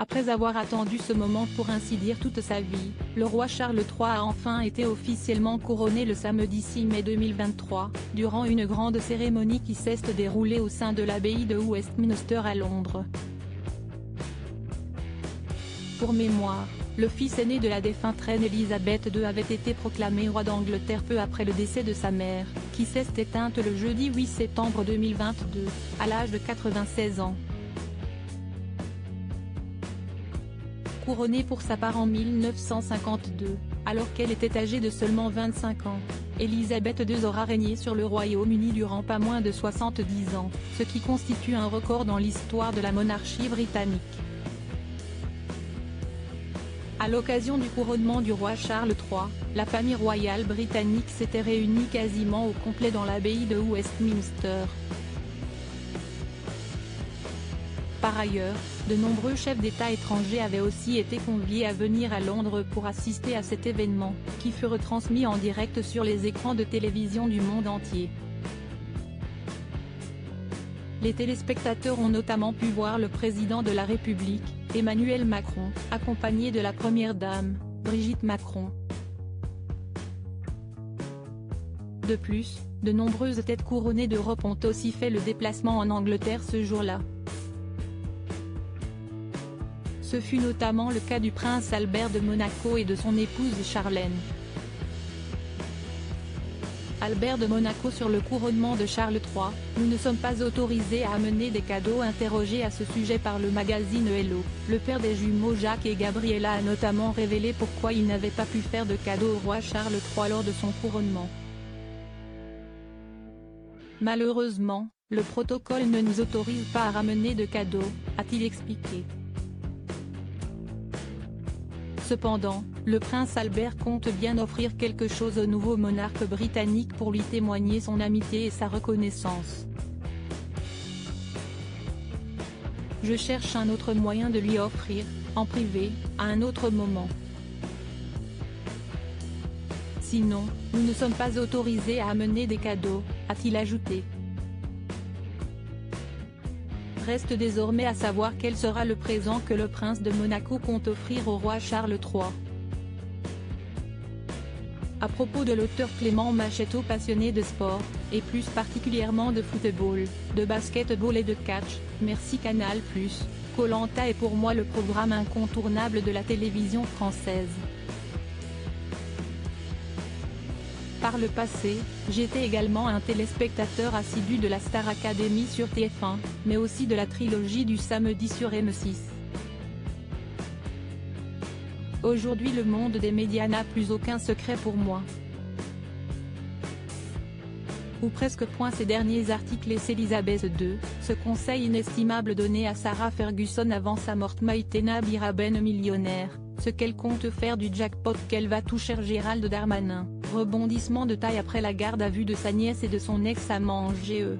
Après avoir attendu ce moment pour ainsi dire toute sa vie, le roi Charles III a enfin été officiellement couronné le samedi 6 mai 2023, durant une grande cérémonie qui s'est déroulée au sein de l'abbaye de Westminster à Londres. Pour mémoire, le fils aîné de la défunte reine Elisabeth II avait été proclamé roi d'Angleterre peu après le décès de sa mère, qui s'est éteinte le jeudi 8 septembre 2022, à l'âge de 96 ans. Couronnée pour sa part en 1952, alors qu'elle était âgée de seulement 25 ans, Elisabeth II aura régné sur le Royaume-Uni durant pas moins de 70 ans, ce qui constitue un record dans l'histoire de la monarchie britannique. À l'occasion du couronnement du roi Charles III, la famille royale britannique s'était réunie quasiment au complet dans l'abbaye de Westminster. Par ailleurs, de nombreux chefs d'État étrangers avaient aussi été conviés à venir à Londres pour assister à cet événement, qui fut retransmis en direct sur les écrans de télévision du monde entier. Les téléspectateurs ont notamment pu voir le président de la République, Emmanuel Macron, accompagné de la première dame, Brigitte Macron. De plus, de nombreuses têtes couronnées d'Europe ont aussi fait le déplacement en Angleterre ce jour-là. Ce fut notamment le cas du prince Albert de Monaco et de son épouse Charlène. Albert de Monaco sur le couronnement de Charles III, nous ne sommes pas autorisés à amener des cadeaux. Interrogé à ce sujet par le magazine Hello, le père des jumeaux Jacques et Gabriella a notamment révélé pourquoi il n'avait pas pu faire de cadeau au roi Charles III lors de son couronnement. Malheureusement, le protocole ne nous autorise pas à ramener de cadeaux, a-t-il expliqué. Cependant, le prince Albert compte bien offrir quelque chose au nouveau monarque britannique pour lui témoigner son amitié et sa reconnaissance. Je cherche un autre moyen de lui offrir, en privé, à un autre moment. Sinon, nous ne sommes pas autorisés à amener des cadeaux, a-t-il ajouté. Reste désormais à savoir quel sera le présent que le prince de Monaco compte offrir au roi Charles III. À propos de l'auteur Clément Machetto, passionné de sport, et plus particulièrement de football, de basketball et de catch, merci Canal+, Koh-Lanta est pour moi le programme incontournable de la télévision française. Par le passé, j'étais également un téléspectateur assidu de la Star Academy sur TF1, mais aussi de la trilogie du samedi sur M6. Aujourd'hui le monde des médias n'a plus aucun secret pour moi. Ou presque. Ces derniers articles et Elisabeth II, ce conseil inestimable donné à Sarah Ferguson avant sa mort. Maïtena Biraben millionnaire, ce qu'elle compte faire du jackpot qu'elle va toucher. Gérald Darmanin, rebondissement de taille après la garde à vue de sa nièce et de son ex-amant en GE.